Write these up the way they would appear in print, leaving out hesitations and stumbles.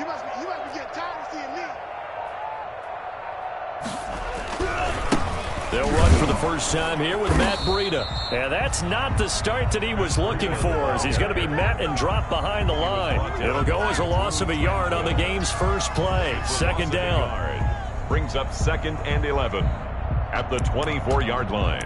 must be getting tired of seeing me. They'll run for the first time here with Matt Breida. And that's not the start that he was looking for, as he's going to be met and dropped behind the line. It'll go as a loss of a yard on the game's first play. Second down. Brings up 2nd and 11 at the 24-yard line.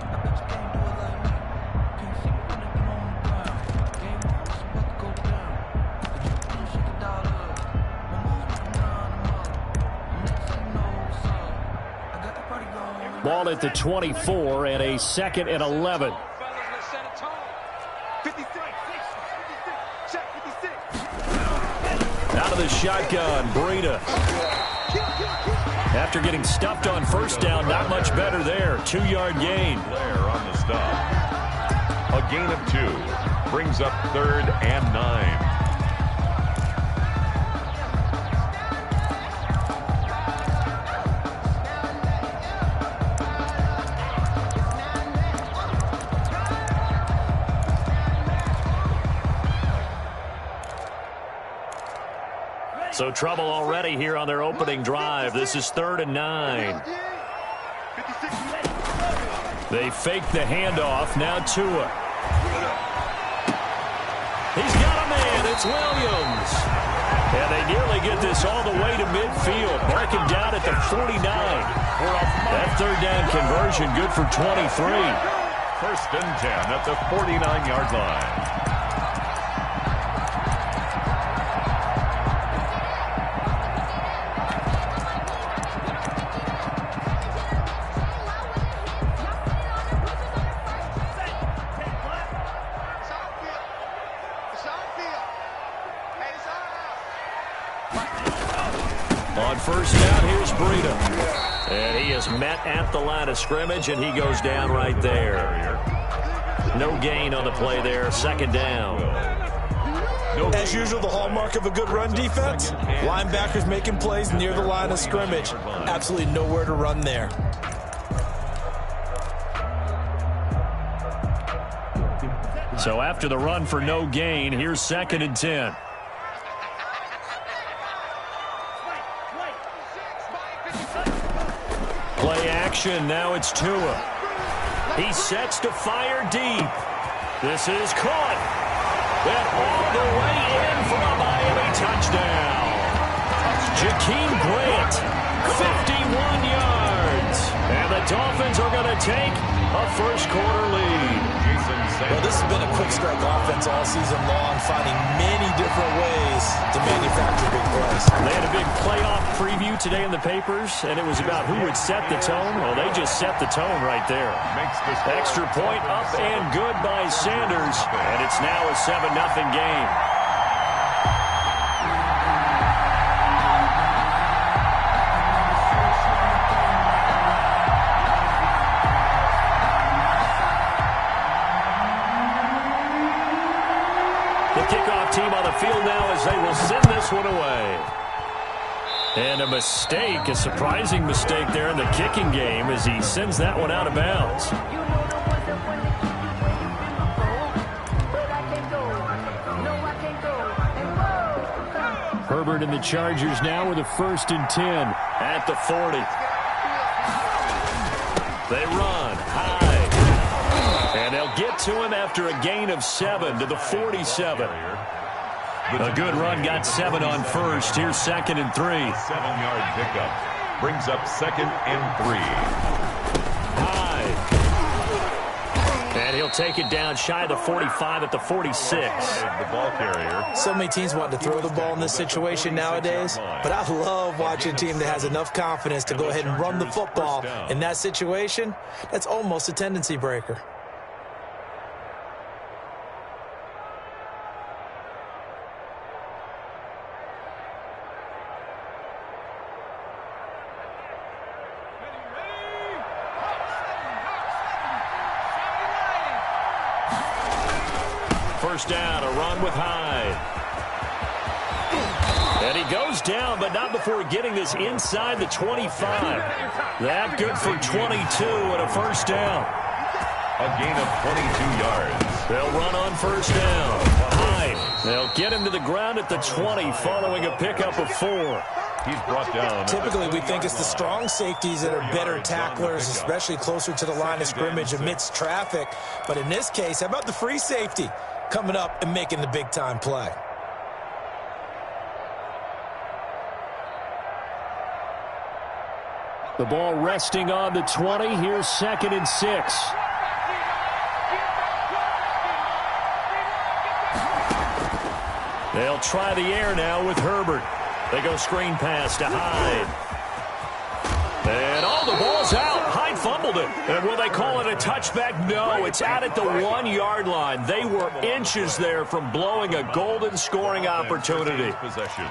Ball at the 24 and a 2nd and 11. Out of the shotgun, Breida. After getting stuffed on first down, not much better there. 2-yard gain. Blair on the stop. A gain of 2. Brings up 3rd and 9. So trouble already here on their opening drive. This is 3rd and 9. They fake the handoff. Now Tua. He's got a man. It's Williams. And they nearly get this all the way to midfield. Mark him down at the 49. That 3rd down conversion good for 23. 1st and 10 at the 49-yard line. On first down, here's Breida. And he is met at the line of scrimmage, and he goes down right there. No gain on the play there. 2nd down. As usual, the hallmark of a good run defense, linebackers making plays near the line of scrimmage. Absolutely nowhere to run there. So after the run for no gain, here's 2nd and 10. Play action. Now it's Tua. He sets to fire deep. This is caught. And all the way in for a Miami touchdown. Jakeem Grant, 51 yards. And the Dolphins are going to take a first-quarter lead. Well, this has been a quick-strike offense all season long, finding many different ways to manufacture big plays. They had a big playoff preview today in the papers, and it was about who would set the tone. Well, they just set the tone right there. Extra point up and good by Sanders, and it's now a 7-0 game. Team on the field now as they will send this one away. And a mistake, a surprising mistake there in the kicking game as he sends that one out of bounds. Herbert and the Chargers now with a 1st and 10 at the 40. They run high. And they'll get to him after a gain of 7 to the 47. A good run, got 7 on first. Here's 2nd and 3. 7-yard pickup. Brings up 2nd and 3. High. And he'll take it down shy of the 45 at the 46. The ball carrier. So many teams want to throw the ball in this situation nowadays, but I love watching a team that has enough confidence to go ahead and run the football. In that situation, that's almost a tendency breaker. First down, a run with Hyde. And he goes down, but not before getting this inside the 25. That good for 22 and a first down. A gain of 22 yards. They'll run on first down. Hyde They'll get him to the ground at the 20 following a pickup of 4. He's brought down. Typically, we think it's the strong safeties that are better tacklers, especially closer to the line of scrimmage amidst traffic. But in this case, how about the free safety coming up and making the big-time play? The ball resting on the 20. Here's 2nd and 6. They'll try the air now with Herbert. They go screen pass to Hyde. And the ball's out. Hyde fumbled it. And will they call it a touchback? No, it's out at the 1-yard line. They were inches there from blowing a golden scoring opportunity. Possession.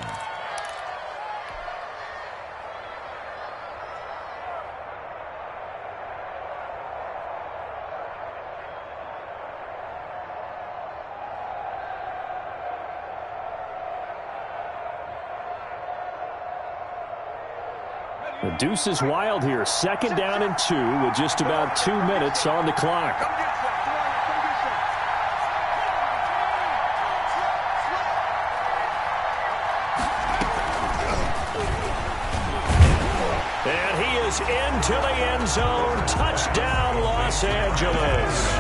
The deuce is wild here. 2nd down and 2 with just about 2 minutes on the clock. And he is into the end zone. Touchdown, Los Angeles.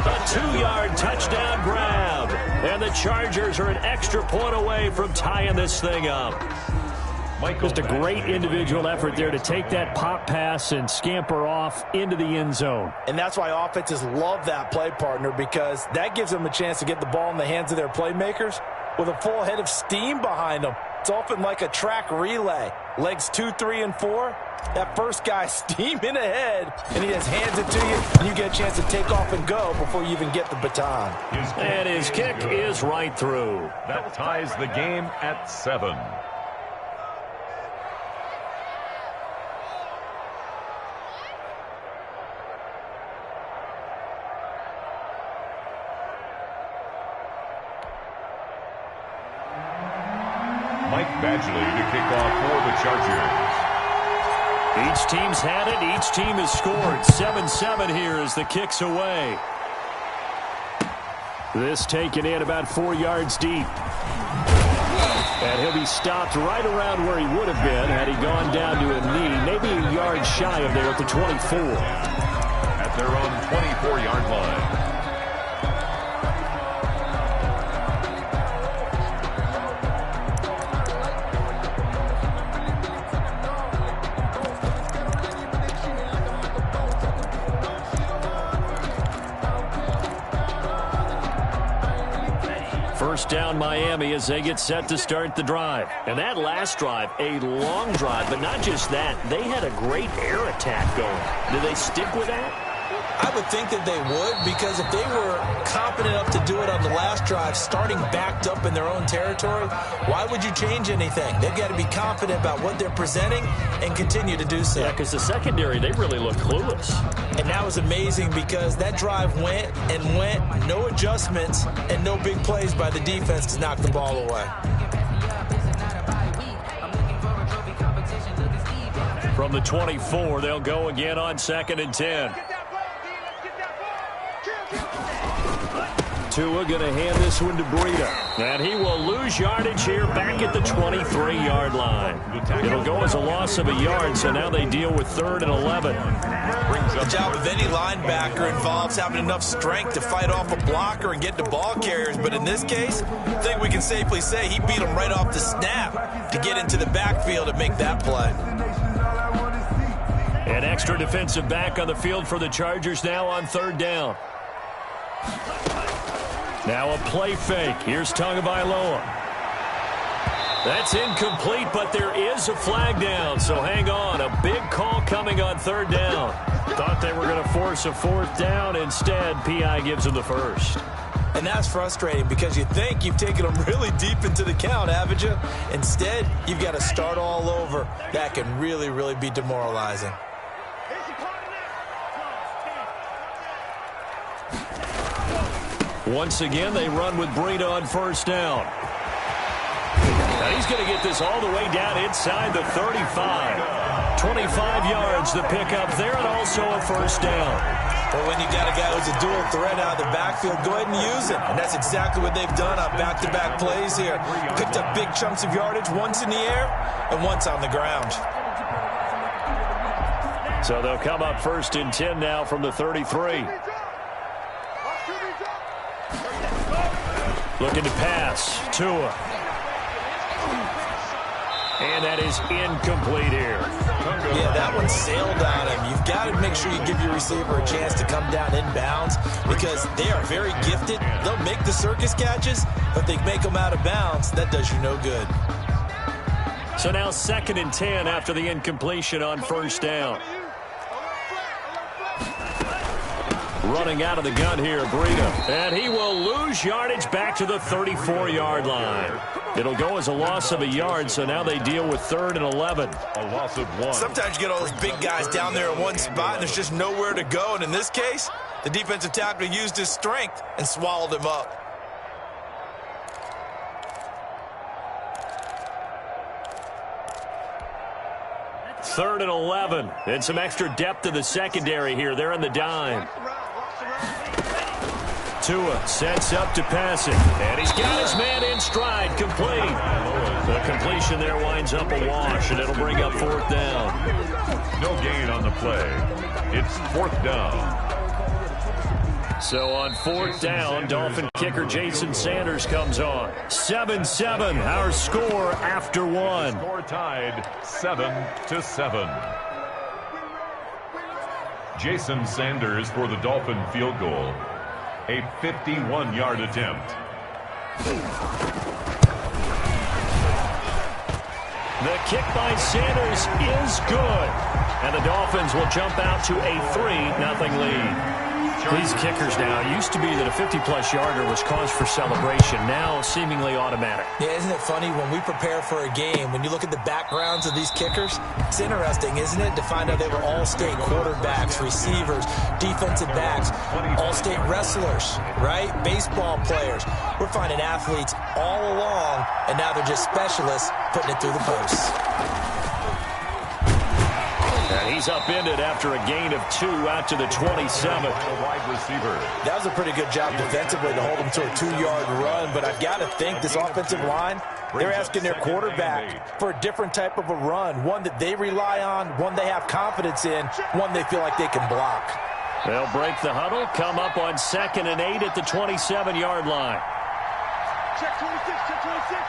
A 2-yard touchdown grab. And the Chargers are an extra point away from tying this thing up. Just a great individual effort there to take that pop pass and scamper off into the end zone. And that's why offenses love that play, partner, because that gives them a chance to get the ball in the hands of their playmakers with a full head of steam behind them. It's often like a track relay. Legs 2, 3, and 4. That first guy steaming ahead, and he just hands it to you, and you get a chance to take off and go before you even get the baton. And his kick is right through. That ties the game at 7. Badgley to kick off for the Chargers. Each team's had it. Each team has scored. 7-7 here as the kick's away. This taken in about 4 yards deep. And he'll be stopped right around where he would have been had he gone down to a knee, maybe a yard shy of there at the 24. At their own 24-yard line. First down Miami as they get set to start the drive. And that last drive, a long drive, but not just that. They had a great air attack going. Do they stick with that? I would think that they would, because if they were confident enough to do it on the last drive, starting backed up in their own territory, why would you change anything? They've got to be confident about what they're presenting and continue to do so. Yeah, because the secondary, they really look clueless. And that was amazing because that drive went and went, no adjustments and no big plays by the defense to knock the ball away. From the 24, they'll go again on 2nd and 10. Tua going to hand this one to Breida. And he will lose yardage here back at the 23-yard line. It'll go as a loss of a yard, so now they deal with 3rd and 11. The job of any linebacker involves having enough strength to fight off a blocker and get to ball carriers. But in this case, I think we can safely say he beat him right off the snap to get into the backfield and make that play. An extra defensive back on the field for the Chargers now on 3rd down. Now a play fake. Here's Tagovailoa. That's incomplete, but there is a flag down, so hang on. A big call coming on 3rd down. Thought they were going to force a 4th down. Instead, P.I. gives them the first. And that's frustrating because you think you've taken them really deep into the count, haven't you? Instead, you've got to start all over. That can really, really be demoralizing. Once again, they run with Breida on 1st down. And he's going to get this all the way down inside the 35. 25 yards the pickup there, and also a first down. But when you got a guy who's a dual threat out of the backfield, go ahead and use him. And that's exactly what they've done on back-to-back plays here. Picked up big chunks of yardage, once in the air and once on the ground. So they'll come up 1st and 10 now from the 33. Looking to pass. Tua. And that is incomplete here. Yeah, that one sailed on him. You've got to make sure you give your receiver a chance to come down inbounds because they are very gifted. They'll make the circus catches, but they make them out of bounds. That does you no good. So now 2nd and 10 after the incompletion on 1st down. Running out of the gun here, Breida. And he will lose yardage back to the 34-yard line. It'll go as a loss of a yard, so now they deal with 3rd and 11. A loss of 1. Sometimes you get all those big guys down there in one spot, and there's just nowhere to go. And in this case, the defensive tackle used his strength and swallowed him up. Third and 11. And some extra depth to the secondary here. They're in the dime. Tua sets up to pass it. And he's got his man in stride. Complete. The completion there winds up a wash, and it'll bring up 4th down. No gain on the play. It's 4th down. So on 4th down, Dolphin kicker Jason Sanders comes on. 7-7, our score after 1. Score tied 7-7. Jason Sanders for the Dolphin field goal. A 51-yard attempt. The kick by Sanders is good. And the Dolphins will jump out to a 3-0 lead. These kickers now, used to be that a 50-plus yarder was cause for celebration. Now seemingly automatic. Yeah, isn't it funny when we prepare for a game, when you look at the backgrounds of these kickers, it's interesting, isn't it, to find out they were all-state quarterbacks, receivers, defensive backs, all-state wrestlers, right? Baseball players. We're finding athletes all along, and now they're just specialists putting it through the posts. And he's upended after a gain of 2 out to the 27. Wide receiver. That was a pretty good job defensively to hold him to a 2-yard run, but I've got to think this offensive line, they're asking their quarterback for a different type of a run, one that they rely on, one they have confidence in, one they feel like they can block. They'll break the huddle, come up on 2nd and 8 at the 27-yard line. Check 26, check 26.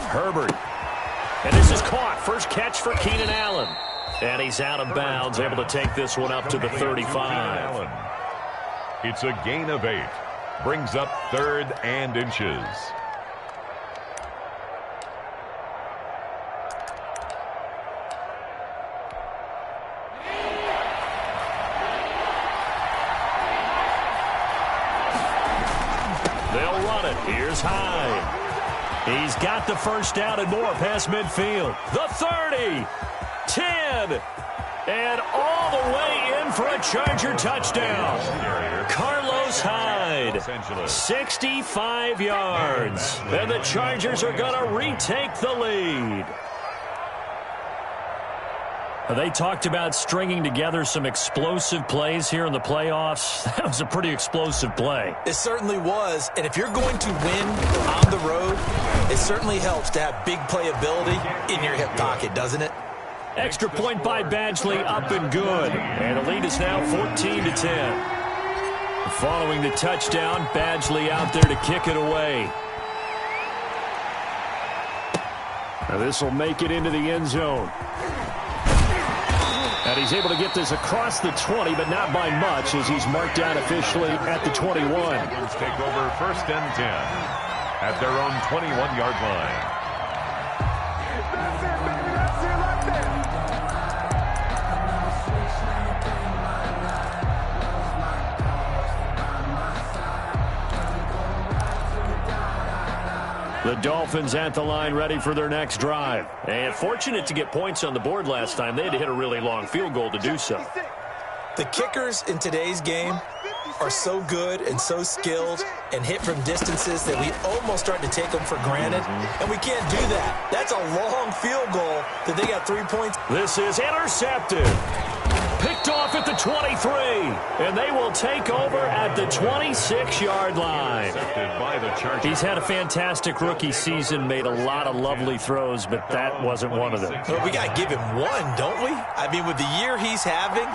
Herbert. And this is caught. First catch for Keenan Allen. And he's out of bounds, able to take this one up to the 35. It's a gain of 8. Brings up 3rd and inches. They'll run it. Here's Hyde. He's got the first down and more past midfield. The 30, 10, and all the way in for a Charger touchdown. Carlos Hyde, 65 yards. And the Chargers are going to retake the lead. They talked about stringing together some explosive plays here in the playoffs. That was a pretty explosive play. It certainly was, and if you're going to win on the road, it certainly helps to have big playability in your hip pocket, doesn't it? Extra point by Badgley, up and good. And the lead is now 14-10. Following the touchdown, Badgley out there to kick it away. Now this will make it into the end zone. And he's able to get this across the 20, but not by much, as he's marked down officially at the 21. Let's take over 1st and 10 at their own 21-yard line. That's it, baby. That's it right The Dolphins at the line, ready for their next drive. And fortunate to get points on the board last time. They had to hit a really long field goal to do so. The kickers in today's game are so good and so skilled and hit from distances that we almost start to take them for granted, and we can't do that. That's a long field goal that they got 3 points. This is intercepted. Picked off at the 23, and they will take over at the 26-yard line. He's had a fantastic rookie season, made a lot of lovely throws, but that wasn't one of them. Well, we got to give him one, don't we? I mean, with the year he's having,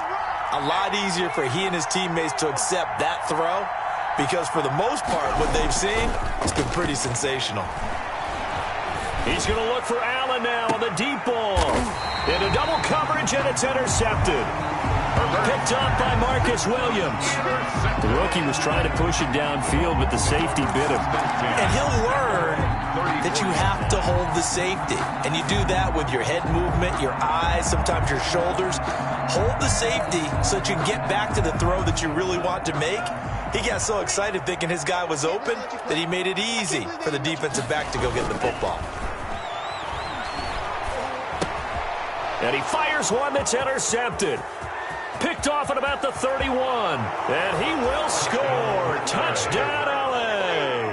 a lot easier for he and his teammates to accept that throw, because for the most part, what they've seen has been pretty sensational. He's going to look for Allen now on the deep ball. Into double coverage, and it's intercepted. Picked up by Marcus Williams. The rookie was trying to push it downfield, but the safety bit him. And he'll learn that you have to hold the safety. And you do that with your head movement, your eyes, sometimes your shoulders. Hold the safety so that you can get back to the throw that you really want to make. He got so excited thinking his guy was open that he made it easy for the defensive back to go get the football. And he fires one that's intercepted. Picked off at about the 31. And he will score. Touchdown, LA.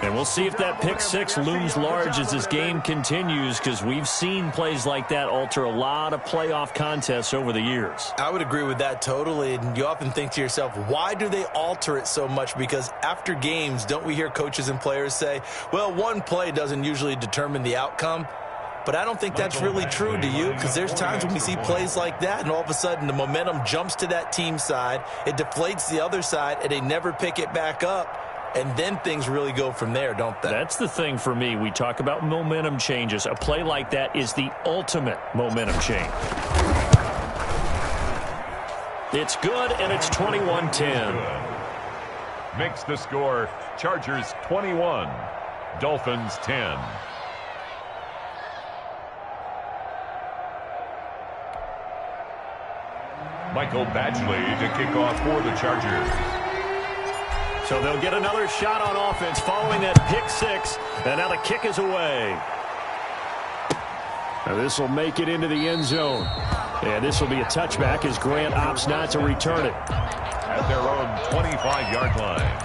And we'll see if that pick six looms large as this game continues, because we've seen plays like that alter a lot of playoff contests over the years. I would agree with that totally. And you often think to yourself, why do they alter it so much? Because after games, don't we hear coaches and players say, well, one play doesn't usually determine the outcome? But I don't think that's really true, do you? Because there's times when we see plays like that, and all of a sudden the momentum jumps to that team side, it deflates the other side, and they never pick it back up, and then things really go from there, don't they? That's the thing for me. We talk about momentum changes. A play like that is the ultimate momentum change. It's good, and it's 21-10. Makes the score Chargers 21, Dolphins 10. Michael Badgley to kick off for the Chargers. So they'll get another shot on offense following that pick six, and now the kick is away. Now this will make it into the end zone. And this will be a touchback as Grant opts not to return it. At their own 25-yard line.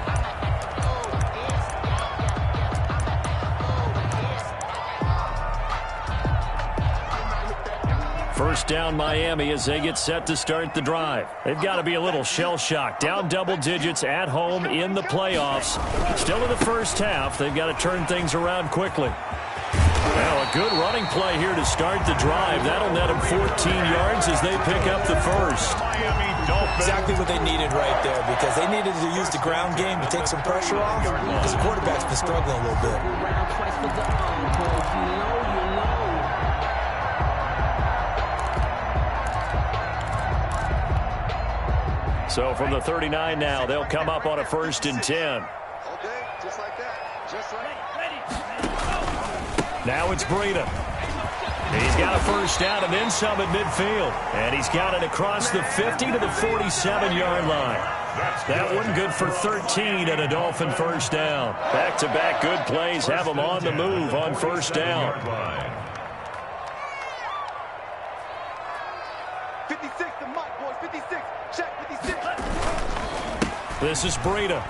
First down Miami as they get set to start the drive. They've got to be a little shell-shocked. Down double digits at home in the playoffs. Still in the first half. They've got to turn things around quickly. Well, a good running play here to start the drive. That'll net them 14 yards as they pick up the first. Exactly what they needed right there, because they needed to use the ground game to take some pressure off, because the quarterback's been struggling a little bit. So from the 39 now, they'll come up on a 1st and 10. Now it's Breida. He's got a first down and then some at midfield. And he's got it across the 50 to the 47-yard line. That one good for 13 and a Dolphin first down. Back-to-back good plays have them on the move on first down. 56 to Mike, boys. 56. Check 56. This is Breida.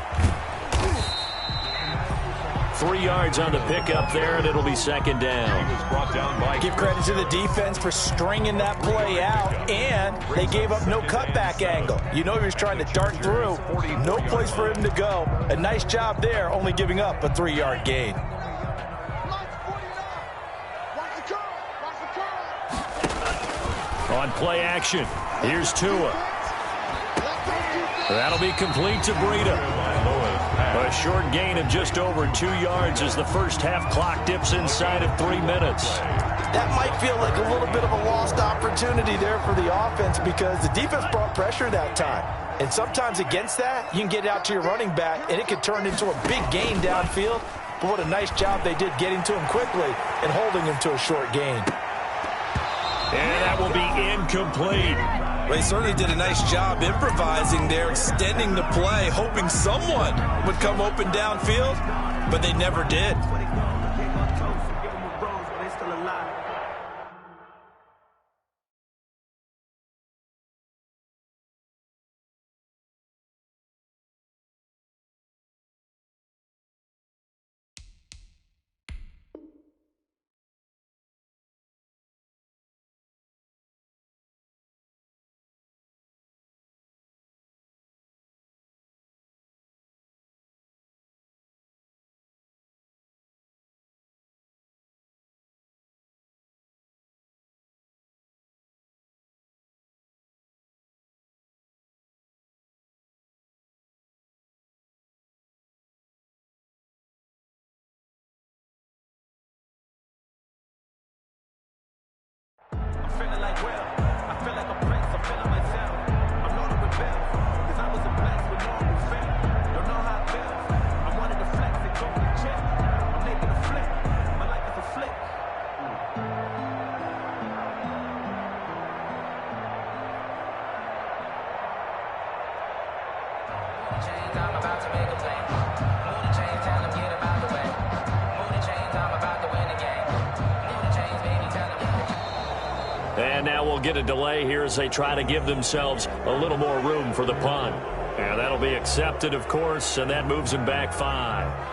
3 yards on the pickup there, and it'll be second down. Give credit to the defense for stringing that play out, and they gave up no cutback angle. You know he was trying to dart through. No place for him to go. A nice job there, only giving up a 3-yard gain. On play action, here's Tua. That'll be complete to Breida. A short gain of just over 2 yards as the first half clock dips inside of 3 minutes. That might feel like a little bit of a lost opportunity there for the offense, because the defense brought pressure that time. And sometimes against that, you can get out to your running back, and it could turn into a big gain downfield. But what a nice job they did getting to him quickly and holding him to a short gain. And that will be incomplete. They certainly did a nice job improvising there, extending the play, hoping someone would come open downfield, but they never did. Feeling like Will. I feel like a prince. I'm feeling myself. I'm known to rebel. Cause I was a blessed with normal fate. Don't know how it feels. I wanted to flex and go to the check. I'm making a flip. My life is a flip. I'm about to make a play. Move the chains, tell them get about the way. Move the chains, I'm about to win the game. Move the chains, baby, tell them. And now we'll get a delay here as they try to give themselves a little more room for the punt. And that'll be accepted, of course, and that moves them back 5.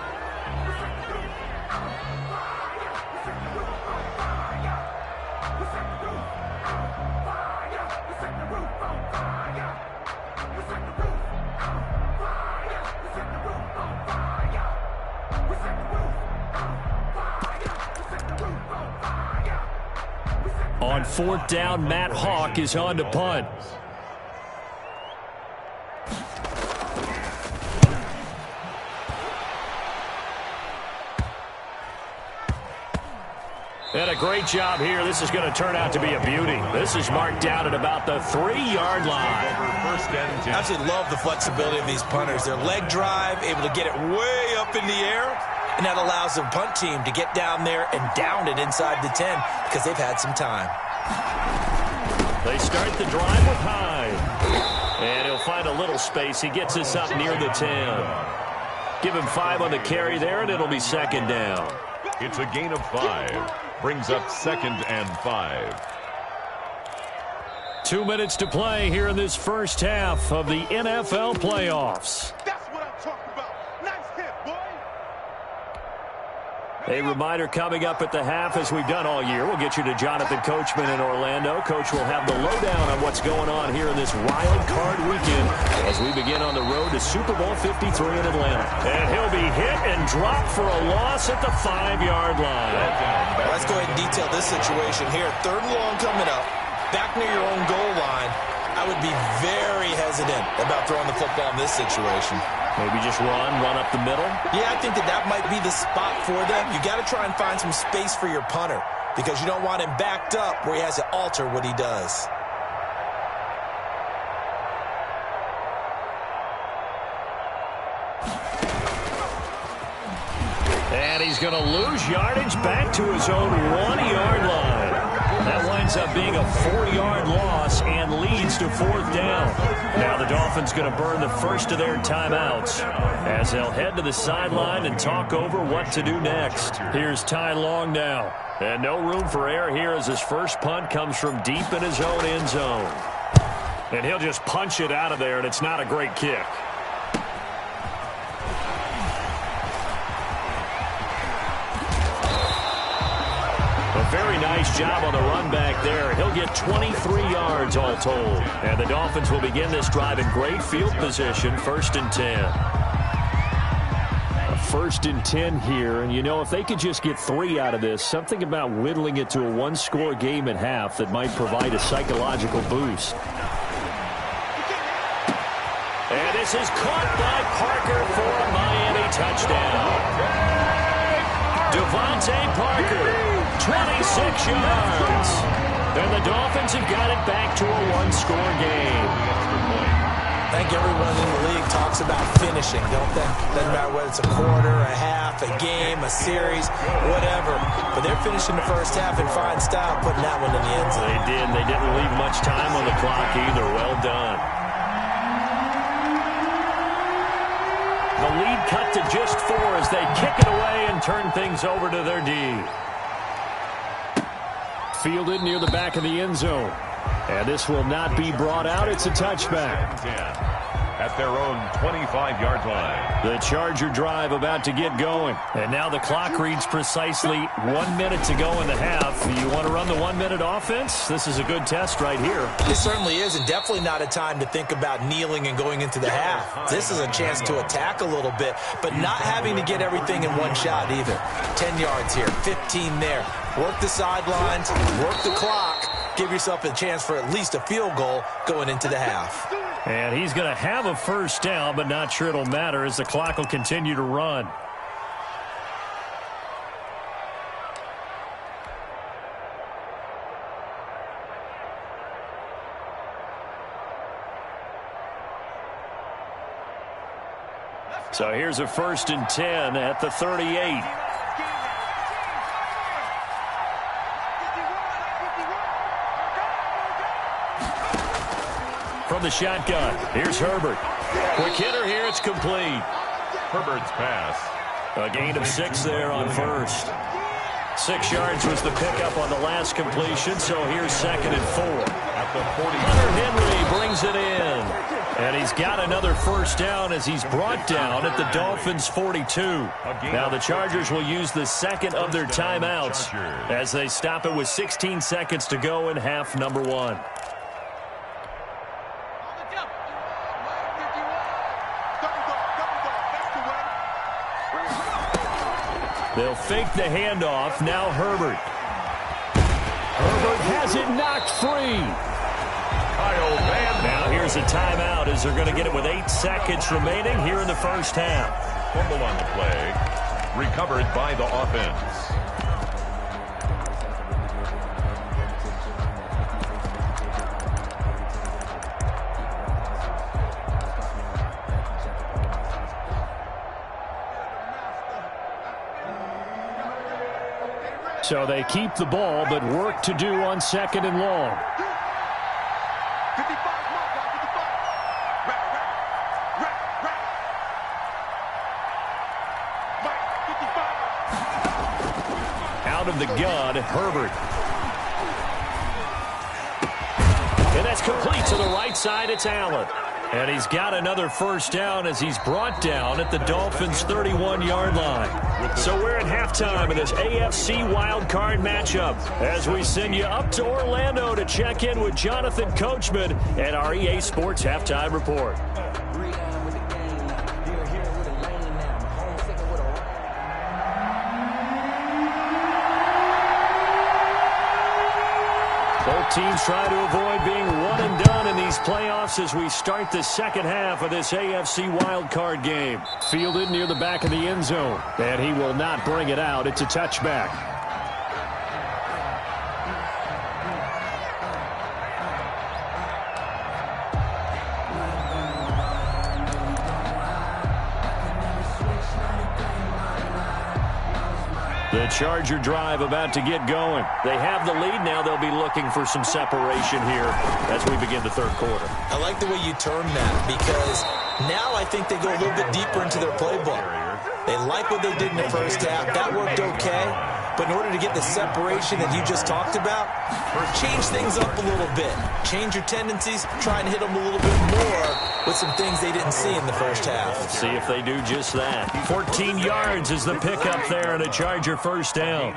On 4th down, Matt Hawk is on to punt. And a great job here. This is going to turn out to be a beauty. This is marked down at about the 3-yard line. I absolutely love the flexibility of these punters. Their leg drive, able to get it way up in the air, and that allows the punt team to get down there and down it inside the 10 because they've had some time. They start the drive with Hyde. And he'll find a little space. He gets us up near the 10. Give him 5 on the carry there, and it'll be 2nd down. It's a gain of 5. Brings up 2nd and 5. 2 minutes to play here in this first half of the NFL playoffs. That's what I'm talking about. Nice hit, boy. A reminder coming up at the half, as we've done all year. We'll get you to Jonathan Coachman in Orlando. Coach will have the lowdown on what's going on here in this wild card weekend as we begin on the road to Super Bowl 53 in Atlanta. And he'll be hit and dropped for a loss at the 5-yard line. Well, let's go ahead and detail this situation here. 3rd and long coming up, back near your own goal line. I would be very hesitant about throwing the football in this situation. Maybe just run up the middle? Yeah, I think that might be the spot for them. You got to try and find some space for your punter because you don't want him backed up where he has to alter what he does. And he's going to lose yardage back to his own 1-yard line. That winds up being a 4-yard loss and leads to 4th down. Now the Dolphins going to burn the first of their timeouts as they'll head to the sideline and talk over what to do next. Here's Ty Long now. And no room for error here as his first punt comes from deep in his own end zone. And he'll just punch it out of there, and it's not a great kick. Very nice job on the run back there. He'll get 23 yards all told. And the Dolphins will begin this drive in great field position, 1st and 10. A 1st and 10 here. And, you know, if they could just get 3 out of this, something about whittling it to a 1-score game at half that might provide a psychological boost. And this is caught by Parker for a Miami touchdown. Devontae Parker. 26 yards. And the Dolphins have got it back to a 1-score game. I think everyone in the league talks about finishing, don't they? Doesn't matter whether it's a quarter, a half, a game, a series, whatever. But they're finishing the first half in fine style, putting that one in the end zone. They did. They didn't leave much time on the clock either. Well done. The lead cut to just 4 as they kick it away and turn things over to their D. Fielded near the back of the end zone. And this will not be brought out. It's a touchback. At their own 25-yard line. The Charger drive about to get going. And now the clock reads precisely 1 minute to go in the half. You want to run the 1-minute offense? This is a good test right here. It certainly is, and definitely not a time to think about kneeling and going into the half. This is a chance to attack a little bit, but not having to get everything in one shot either. 10 yards here, 15 there. Work the sidelines, work the clock. Give yourself a chance for at least a field goal going into the half. And he's going to have a first down, but not sure it'll matter as the clock will continue to run. So here's a 1st and 10 at the 38. From the shotgun, here's Herbert. Quick hitter here, it's complete. Herbert's pass. A gain of 6 there on first. 6 yards was the pickup on the last completion, so here's 2nd and 4. At the 40. Hunter Henry brings it in. And he's got another 1st down as he's brought down at the Dolphins' 42. Now the Chargers will use the 2nd of their timeouts as they stop it with 16 seconds to go in half number 1. They'll fake the handoff. Now Herbert. Herbert has it knocked free. Now here's a timeout as they're going to get it with 8 seconds remaining here in the first half. Fumble on the play. Recovered by the offense. So they keep the ball, but work to do on 2nd and long. 55, mark, 55. Mike, 55. Out of the gun, Herbert. And that's complete to the right side. It's Allen. And he's got another 1st down as he's brought down at the Dolphins' 31-yard line. So we're at halftime in this AFC wildcard matchup as we send you up to Orlando to check in with Jonathan Coachman and our EA Sports Halftime Report. Both teams try to avoid being one and done in these playoffs as we start the second half of this AFC wildcard game. Fielded near the back of the end zone, and he will not bring it out. It's a touchback. The Charger drive about to get going. They have the lead. Now they'll be looking for some separation here as we begin the third quarter. I like the way you term that because now I think they go a little bit deeper into their playbook. They like what they did in the first half. That worked okay. But in order to get the separation that you just talked about, change things up a little bit. Change your tendencies. Try and hit them a little bit more with some things they didn't see in the first half. See if they do just that. 14 yards is the pickup there and a Charger 1st down.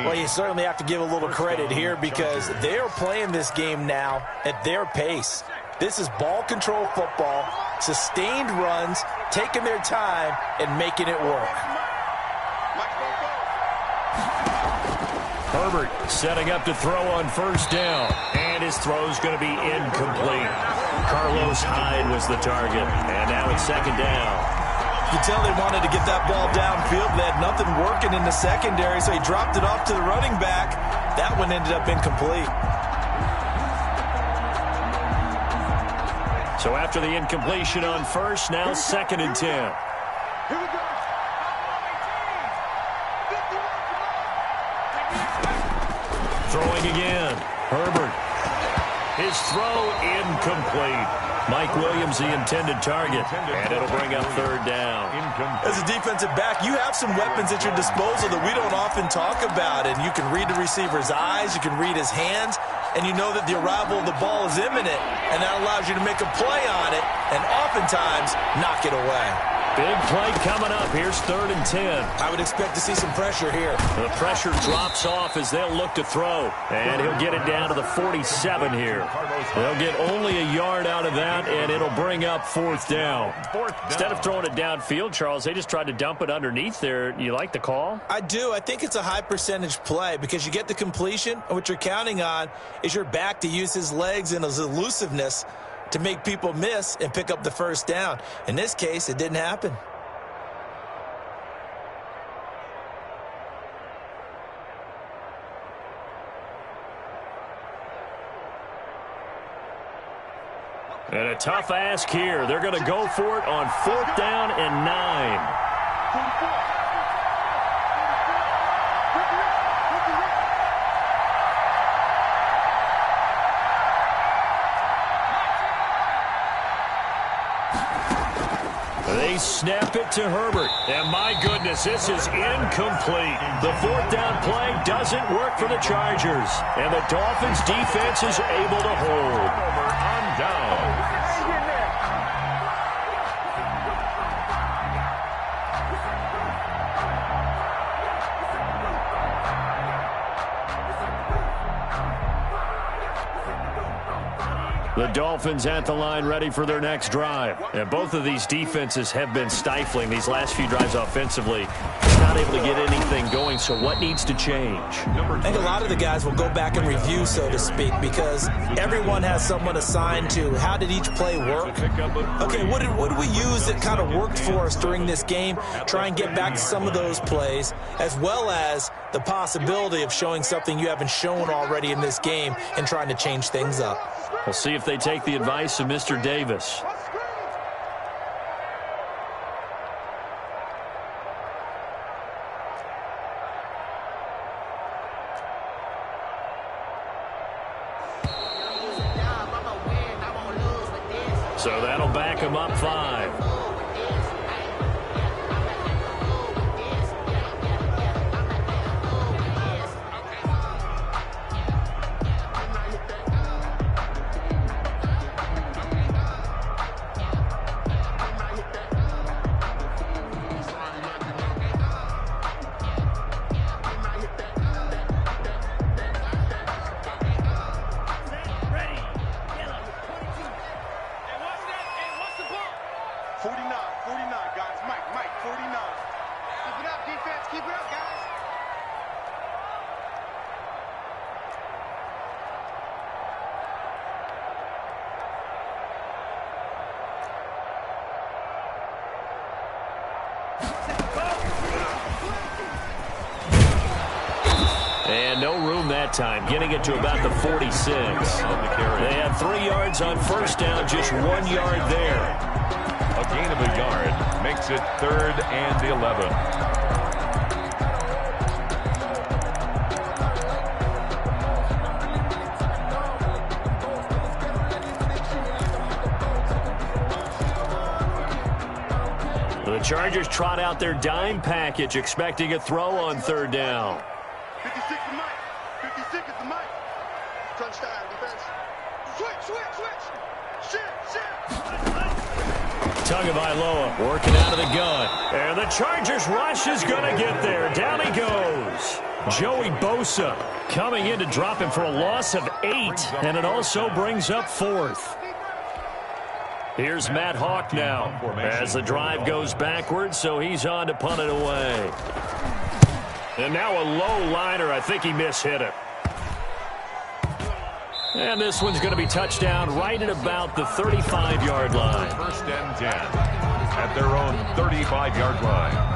Well, you certainly have to give a little credit here because they're playing this game now at their pace. This is ball control football, sustained runs, taking their time, and making it work. Herbert setting up to throw on 1st down, and his throw's going to be incomplete. Carlos Hyde was the target, and now it's 2nd down. You can tell they wanted to get that ball downfield. They had nothing working in the secondary, so he dropped it off to the running back. That one ended up incomplete. So after the incompletion on 1st, now 2nd and 10. Here we go. Throwing again. Herbert. His throw incomplete. Mike Williams, the intended target. And it'll bring up 3rd down. As a defensive back, you have some weapons at your disposal that we don't often talk about. And you can read the receiver's eyes. You can read his hands. And you know that the arrival of the ball is imminent. And that allows you to make a play on it. And oftentimes, knock it away. Big play coming up. Here's 3rd and 10. I would expect to see some pressure here. The pressure drops off as they'll look to throw. And he'll get it down to the 47 here. They'll get only a yard out of that, and it'll bring up 4th down. Instead of throwing it downfield, Charles, they just tried to dump it underneath there. You like the call? I do. I think it's a high percentage play because you get the completion, and what you're counting on is your back to use his legs and his elusiveness to make people miss and pick up the 1st down. In this case, it didn't happen. And a tough ask here. They're going to go for it on 4th down and 9. They snap it to Herbert. And my goodness, this is incomplete. The 4th down play doesn't work for the Chargers. And the Dolphins defense is able to hold. On down. The Dolphins at the line ready for their next drive. And both of these defenses have been stifling these last few drives offensively. It's not able to get anything going, so what needs to change? I think a lot of the guys will go back and review, so to speak, because everyone has someone assigned to how did each play work. Okay, what did we use that kind of worked for us during this game? Try and get back to some of those plays, as well as the possibility of showing something you haven't shown already in this game and trying to change things up. We'll see if they take the advice of Mr. Davis. So that'll back him up 5. And no room that time, getting it to about the 46. They had 3 yards on 1st down, just 1 yard there. A gain of a yard makes it 3rd and 11. The Chargers trot out their dime package, expecting a throw on 3rd down. 56 is Mike. 56 is the Mike. Touchdown, defense. Switch. Tagovailoa working out of the gun. And the Chargers rush is going to get there. Down he goes. Joey Bosa coming in to drop him for a loss of 8. And it also brings up 4th. Here's Matt Hawk now as the drive goes backwards, so he's on to punt it away. And now a low liner. I think he mishit it. And this one's going to be touchdown right at about the 35-yard line. 1st and 10 at their own 35-yard line.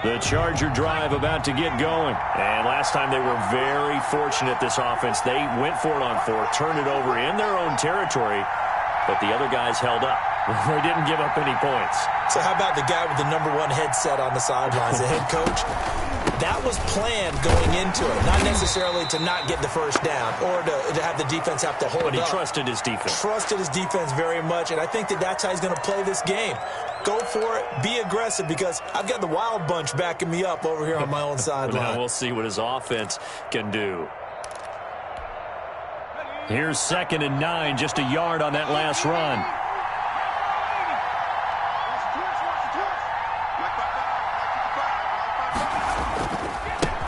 The Charger drive about to get going. And last time they were very fortunate, this offense. They went for it on 4th, turned it over in their own territory, but the other guys held up. They didn't give up any points. So how about the guy with the #1 headset on the sidelines, the head coach? That was planned going into it, not necessarily to not get the 1st down or to have the defense have to hold up. But he trusted his defense. Trusted his defense very much, and I think that's how he's going to play this game. Go for it, be aggressive, because I've got the wild bunch backing me up over here on my own sideline. Now we'll see what his offense can do. Here's 2nd and 9, just a yard on that last run.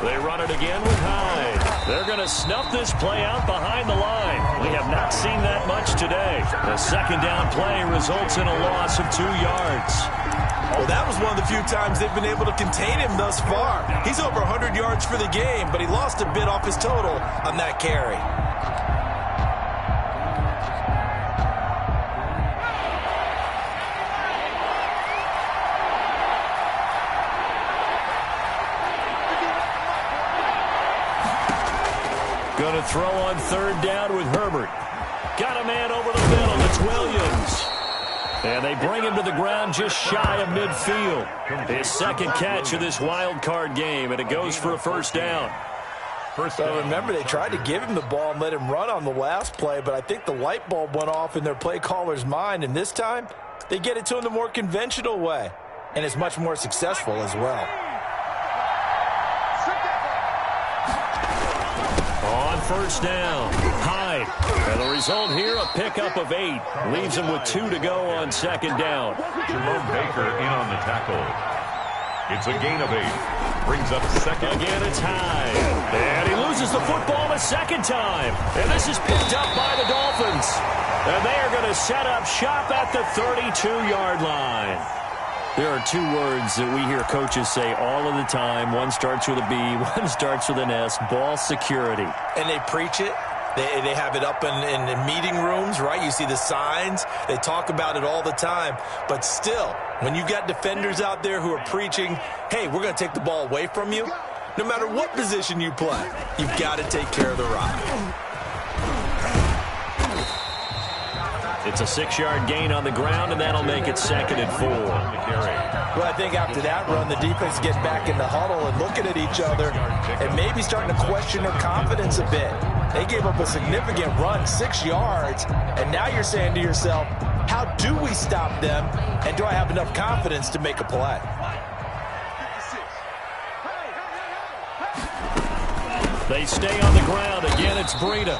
They run it again with Hyde. They're going to snuff this play out behind the line. We have not seen that much today. The 2nd down play results in a loss of 2 yards. Well, that was one of the few times they've been able to contain him thus far. He's over 100 yards for the game, but he lost a bit off his total on that carry. Going to throw on third down with Herbert. Got a man over the middle. It's Williams. And they bring him to the ground just shy of midfield. His second catch of this wild card game, and it goes for a first down. So remember, they tried to give him the ball and let him run on the last play, but I think the light bulb went off in their play caller's mind, and this time they get it to him the more conventional way, and it's much more successful as well. On first down, Hyde. And the result here, a pickup of 8. Leaves him with 2 to go on second down. Jerome Baker in on the tackle. It's a gain of 8. Brings up second. Again, it's Hyde. And he loses the football a second time. And this is picked up by the Dolphins. And they are going to set up shop at the 32-yard line. There are 2 words that we hear coaches say all of the time. One starts with a B, one starts with an S, ball security. And they preach it. They have it up in meeting rooms, right? You see the signs. They talk about it all the time. But still, when you got defenders out there who are preaching, hey, we're going to take the ball away from you, no matter what position you play, you've got to take care of the rock. It's a 6-yard gain on the ground, and that'll make it 2nd and 4. Well, I think after that run, the defense gets back in the huddle and looking at each other and maybe starting to question their confidence a bit. They gave up a significant run, 6 yards, and now you're saying to yourself, how do we stop them, and do I have enough confidence to make a play? They stay on the ground. Again, it's Breida.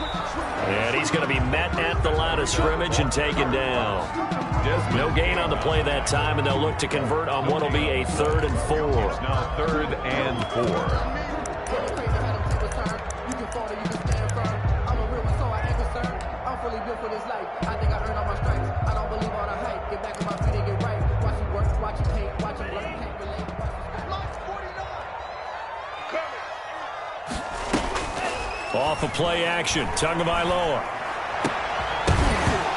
And he's going to be met at the line of scrimmage and taken down. No gain on the play that time, and they'll look to convert on what will be a 3rd and 4. It's now 3rd and 4. Off of play action, Tagovailoa.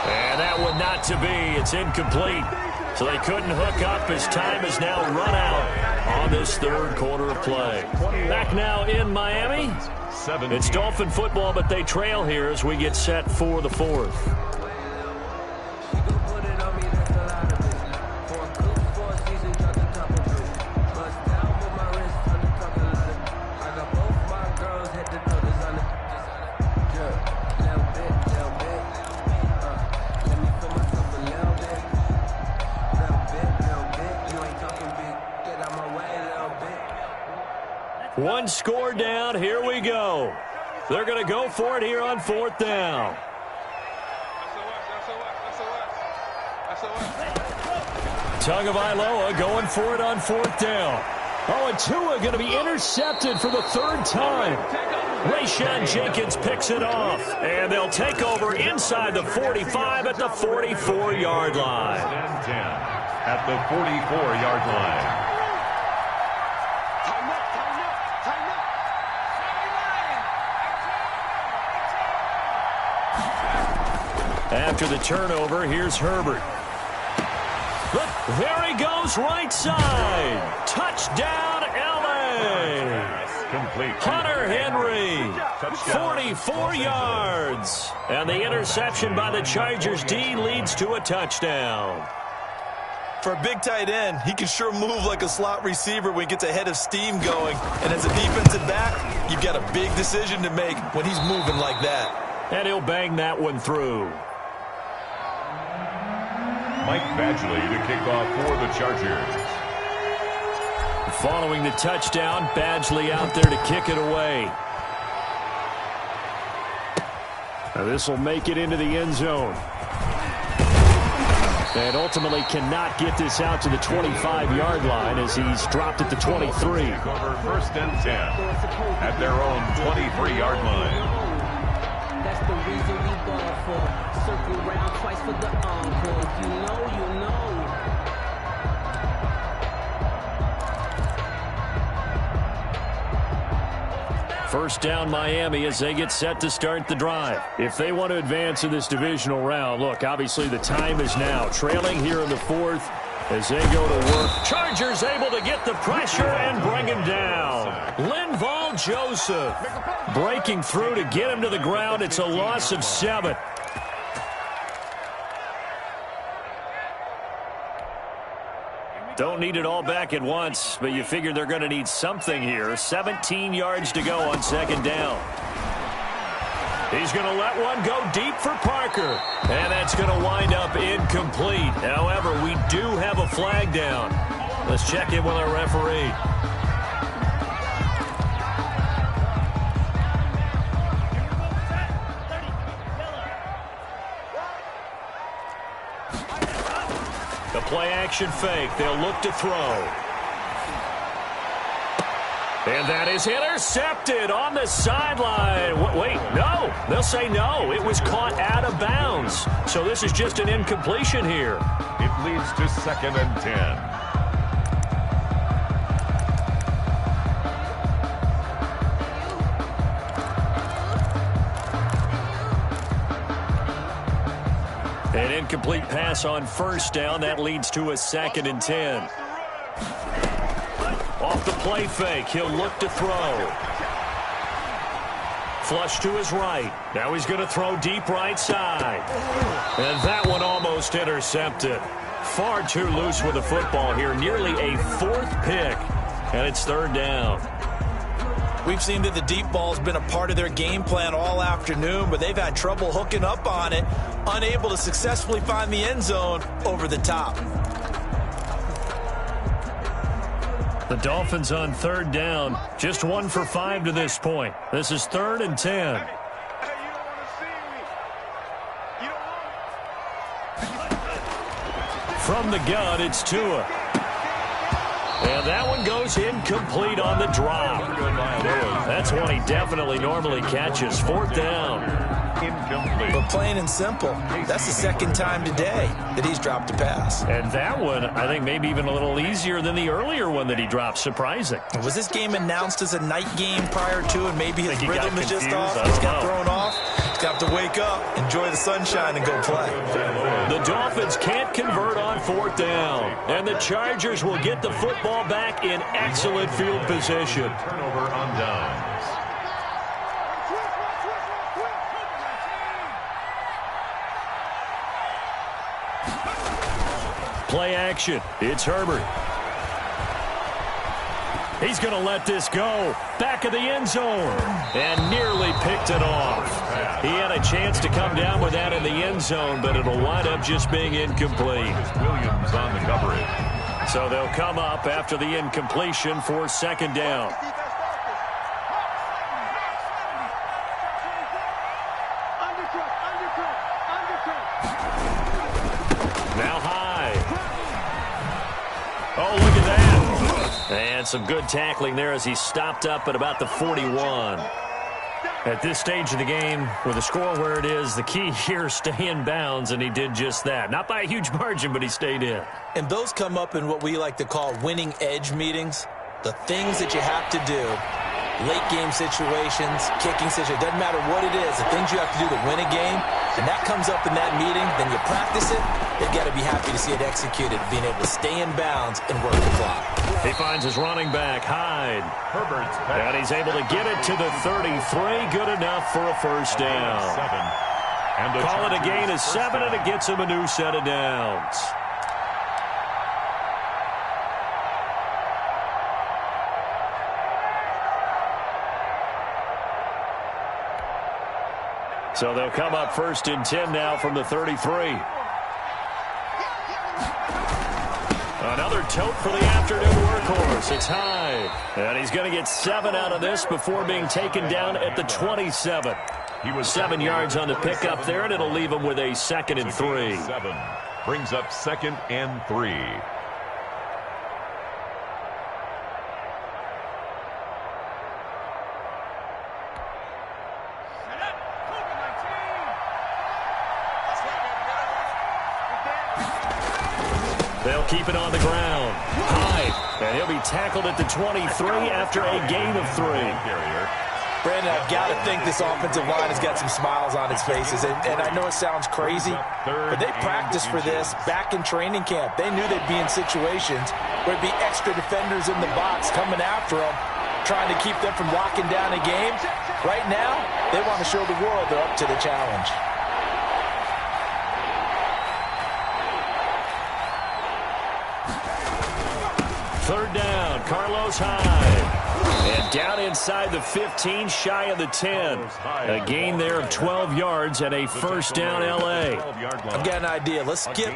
And that one not to be. It's incomplete. So they couldn't hook up as time is now run out on this 3rd quarter of play. Back now in Miami. It's Dolphin football, but they trail here as we get set for the 4th. One score down. Here we go. They're going to go for it here on 4th down. Tagovailoa going for it on 4th down. Oh, and Tua going to be intercepted for the 3rd time. Rayshawn Jenkins picks it off, and they'll take over inside the 45 at the 44-yard line. At the 44-yard line. After the turnover, here's Herbert. Look, there he goes right side. Touchdown, L.A. Complete. Hunter Henry, 44 yards. And the interception by the Chargers D leads to a touchdown. For a big tight end, he can sure move like a slot receiver when he gets a head of steam going. And as a defensive back, you've got a big decision to make when he's moving like that. And he'll bang that one through. Mike Badgley to kick off for the Chargers. Following the touchdown, Badgley out there to kick it away. Now this will make it into the end zone. And ultimately cannot get this out to the 25-yard line as he's dropped at the 23. Over 1st and 10 at their own 23-yard line. That's the reason we ball for. Circle round twice for the encore. You know, you know. First down Miami as they get set to start the drive. If they want to advance in this divisional round, look, obviously the time is now. Trailing here in the fourth as they go to work. Chargers able to get the pressure and bring him down. Linval Joseph breaking through to get him to the ground. It's a loss of 7. Don't need it all back at once, but you figure they're going to need something here. 17 yards to go on second down. He's going to let one go deep for Parker. And that's going to wind up incomplete. However, we do have a flag down. Let's check in with our referee. The play-action fake. They'll look to throw. And that is intercepted on the sideline. Wait, no. They'll say no. It was caught out of bounds. So this is just an incompletion here. It leads to 2nd and 10. An incomplete pass on first down. That leads to a 2nd and 10. Off the play fake, he'll look to throw. Flush to his right. Now he's going to throw deep right side. And that one almost intercepted. Far too loose with the football here. Nearly a 4th pick. And it's 3rd down. We've seen that the deep ball's been a part of their game plan all afternoon, but they've had trouble hooking up on it, unable to successfully find the end zone over the top. The Dolphins on 3rd down, just 1 for 5 to this point. This is 3rd and 10. From the gun, it's Tua. And that one goes incomplete on the drop. That's one he definitely normally catches. 4th down. Incomplete. But plain and simple, that's the 2nd time today that he's dropped a pass. And that one, I think, maybe even a little easier than the earlier one that he dropped. Surprising. Was this game announced as a night game prior to, and maybe his rhythm is just off? He's got thrown off. He's got to wake up, enjoy the sunshine, and go play. The Dolphins can't convert on 4th down. And the Chargers will get the football back in excellent field position. Turnover on downs. Play action. It's Herbert. He's going to let this go. Back of the end zone. And nearly picked it off. He had a chance to come down with that in the end zone, but it'll wind up just being incomplete. Williams on the coverage. So they'll come up after the incompletion for 2nd down. Now high. Oh, look at that. And some good tackling there as he stopped up at about the 41. At this stage of the game, with the score where it is, the key here is stay in bounds, and he did just that. Not by a huge margin, but he stayed in. And those come up in what we like to call winning edge meetings. The things that you have to do, late game situations, kicking situations, doesn't matter what it is, the things you have to do to win a game, and that comes up in that meeting, then you practice it, they've got to be happy to see it executed, being able to stay in bounds and work the clock. He finds his running back, Hyde. Herbert's And he's able to get it to the 33. Good enough for a first down. Call it a gain of 7, and it gets him a new set of downs. So they'll come up 1st and 10 now from the 33. Another tote for the afternoon workhorse. It's Hyde. And he's going to get 7 out of this before being taken down at the 27. He was 7 yards on the pickup there, and it'll leave him with a 2nd and 3. 7 brings up 2nd and 3. They'll keep it on the ground. Hyde. And he'll be tackled at the 23 after a gain of 3. Brandon, I've got to think this offensive line has got some smiles on its faces. And I know it sounds crazy, but they practiced for this back in training camp. They knew they'd be in situations where there'd be extra defenders in the box coming after them, trying to keep them from locking down a game. Right now, they want to show the world they're up to the challenge. Third down, Carlos Hyde. And down inside the 15, shy of the 10. A gain there of 12 yards and a first down L.A. I've got an idea. Let's skip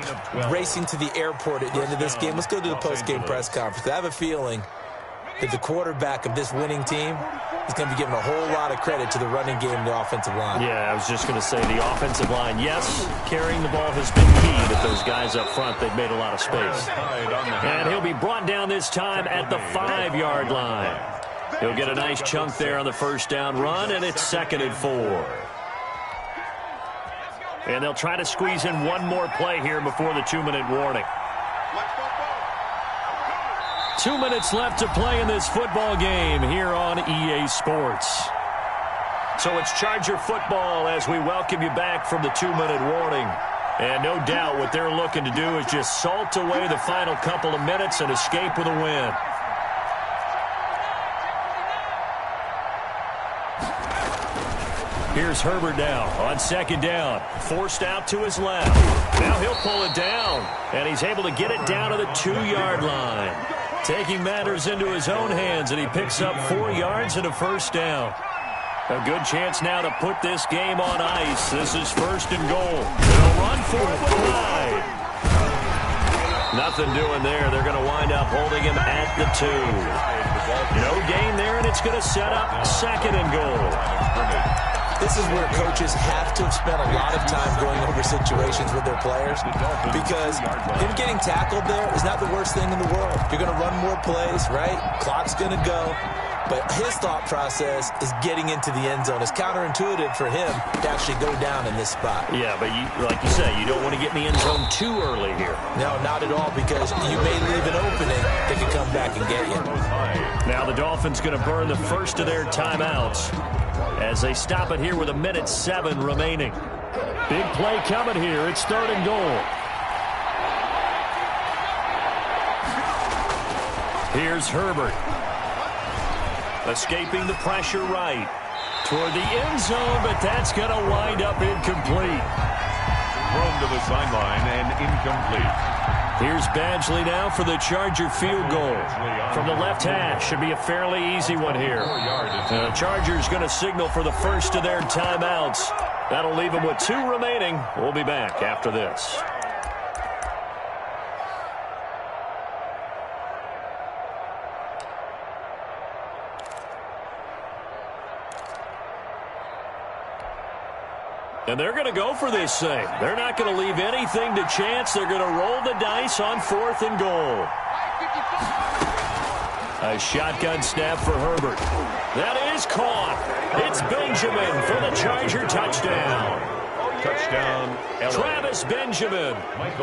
racing to the airport at the end of this game. Let's go to the post-game press conference. I have a feeling that the quarterback of this winning team is going to be giving a whole lot of credit to the running game and the offensive line. Yeah, I was just going to say the offensive line, yes, carrying the ball has been key, but those guys up front, they've made a lot of space. And he'll be brought down this time at the 5-yard line. He'll get a nice chunk there on the first down run, and it's 2nd and 4. And they'll try to squeeze in one more play here before the 2-minute warning. 2 minutes left to play in this football game here on EA Sports. So it's Charger football as we welcome you back from the 2-minute warning. And no doubt what they're looking to do is just salt away the final couple of minutes and escape with a win. Here's Herbert now on 2nd down. Forced out to his left. Now he'll pull it down. And he's able to get it down to the 2-yard line. Taking matters into his own hands, and he picks up 4 yards and a first down. A good chance now to put this game on ice. This is 1st and goal. They'll run for it with Hyde. Nothing doing there. They're going to wind up holding him at the 2. No gain there, and it's going to set up 2nd and goal. This is where coaches have to have spent a lot of time going over situations with their players, because him getting tackled there is not the worst thing in the world. You're going to run more plays, right? Clock's going to go. But his thought process is getting into the end zone. It's counterintuitive for him to actually go down in this spot. Yeah, but like you say, you don't want to get in the end zone too early here. No, not at all, because you may leave an opening that could come back and get you. Now the Dolphins going to burn the first of their timeouts as they stop it here with 1:07 remaining. Big play coming here. It's 3rd and goal. Here's Herbert. Escaping the pressure right. Toward the end zone, but that's going to wind up incomplete. Thrown to the sideline and incomplete. Here's Badgley now for the Charger field goal. From the left hash, should be a fairly easy one here. The Chargers going to signal for the first of their timeouts. That'll leave them with 2 remaining. We'll be back after this. And they're going to go for this thing. They're not going to leave anything to chance. They're going to roll the dice on 4th and goal. A shotgun snap for Herbert. That is caught. It's Benjamin for the Charger touchdown. Touchdown, LA. Travis Benjamin,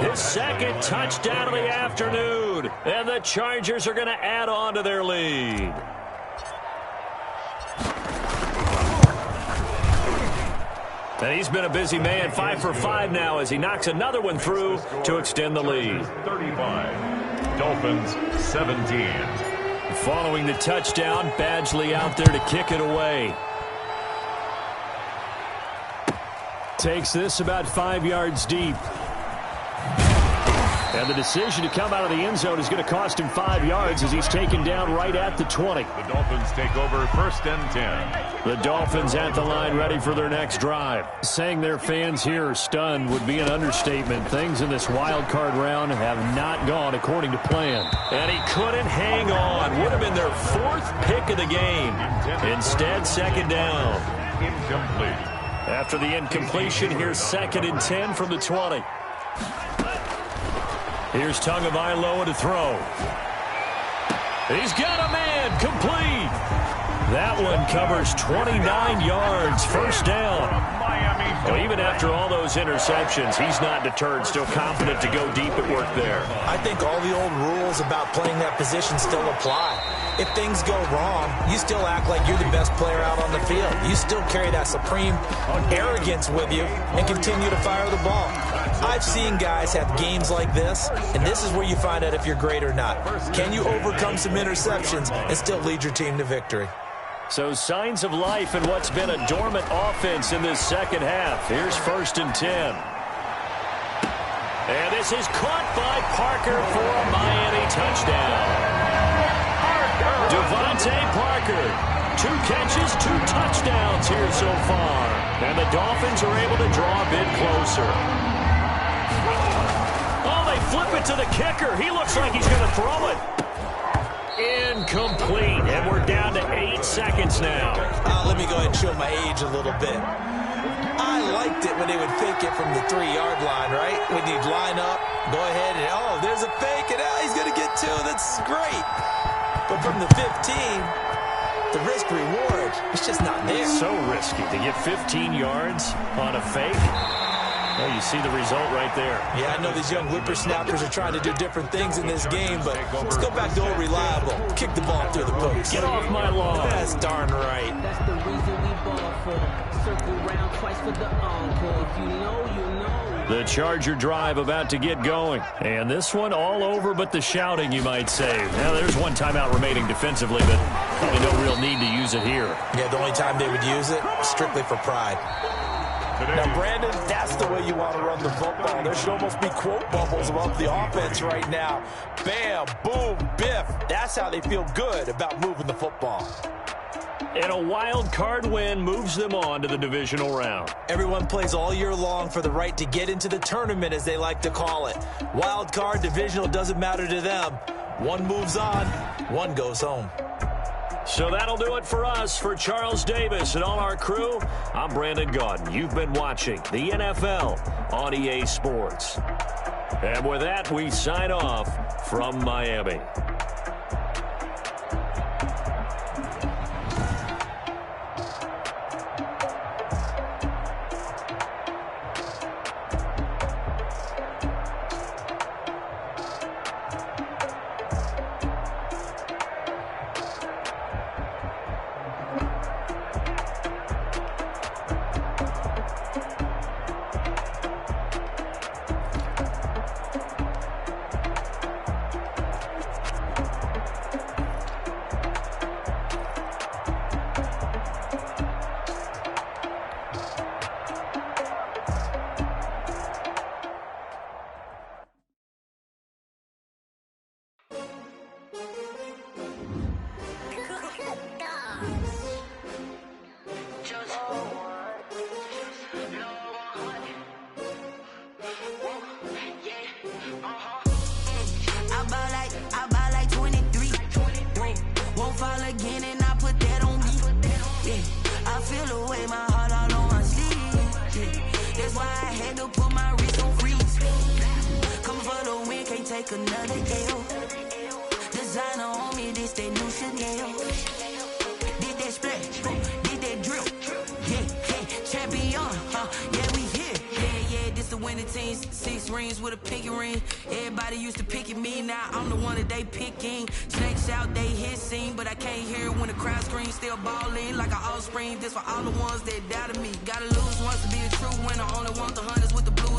his 2nd touchdown of the afternoon. And the Chargers are going to add on to their lead. And he's been a busy man, 5 for 5 now as he knocks another one through to extend the lead. 35, Dolphins 17. Following the touchdown, Badgley out there to kick it away. Takes this about 5 yards deep. And the decision to come out of the end zone is going to cost him 5 yards as he's taken down right at the 20. The Dolphins take over 1st and 10. The Dolphins at the line ready for their next drive. Saying their fans here are stunned would be an understatement. Things in this wild card round have not gone according to plan. And he couldn't hang on. Would have been their 4th pick of the game. Instead, 2nd down. Incomplete. After the incompletion, here's 2nd and 10 from the 20. Here's Tagovailoa to throw. He's got a man, complete. That one covers 29 yards, first down. Well, even after all those interceptions, he's not deterred, still confident to go deep at work there. I think all the old rules about playing that position still apply. if things go wrong, you still act like you're the best player out on the field. You still carry that supreme arrogance with you and continue to fire the ball. I've seen guys have games like this, and this is where you find out if you're great or not. Can you overcome some interceptions and still lead your team to victory? So signs of life in what's been a dormant offense in this second half. Here's 1st and 10. And this is caught by Parker for a Miami touchdown. Devontae Parker, 2 catches, 2 touchdowns here so far. And the Dolphins are able to draw a bit closer. Oh, they flip it to the kicker. He looks like he's going to throw it. Incomplete. And we're down to 8 seconds now. Let me go ahead and show my age a little bit. I liked it when they would fake it from the 3-yard line, right? When you'd line up, go ahead and, oh, there's a fake, and he's going to get 2. That's great. But from the 15, the risk-reward, it's just not there. So risky to get 15 yards on a fake. Well, you see the result right there. Yeah, I know these young whippersnappers are trying to do different things in this game, but let's go back to old reliable. Kick the ball through the post. Get off my lawn. That's darn right. That's the reason we ball for. Circle round twice for the encore. If you know, you know. The Charger drive about to get going. And this one all over but the shouting, you might say. Now, there's one timeout remaining defensively, but probably no real need to use it here. Yeah, the only time they would use it, strictly for pride. Now, Brandon, that's the way you want to run the football. There should almost be quote bubbles above the offense right now. Bam, boom, biff. That's how they feel good about moving the football. And a wild card win moves them on to the divisional round. Everyone plays all year long for the right to get into the tournament, as they like to call it. Wild card, divisional, doesn't matter to them. One moves on, one goes home. So that'll do it for us. For Charles Davis and all our crew, I'm Brandon Gaudin. You've been watching the NFL on EA Sports. And with that, we sign off from Miami.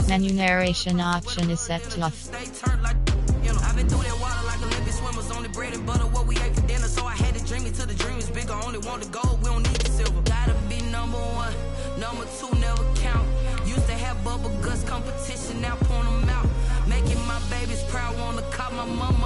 Menu narration option is set to off. I've been through that water like Olympic swimmers, only bread and butter, what we ate for dinner. So I had to dream it till the dream is bigger. Only want the gold, we don't need the silver. Gotta be number 1, number 2 never count. Used to have bubble guts competition, now point them out. Making my babies proud, wanna cop my mama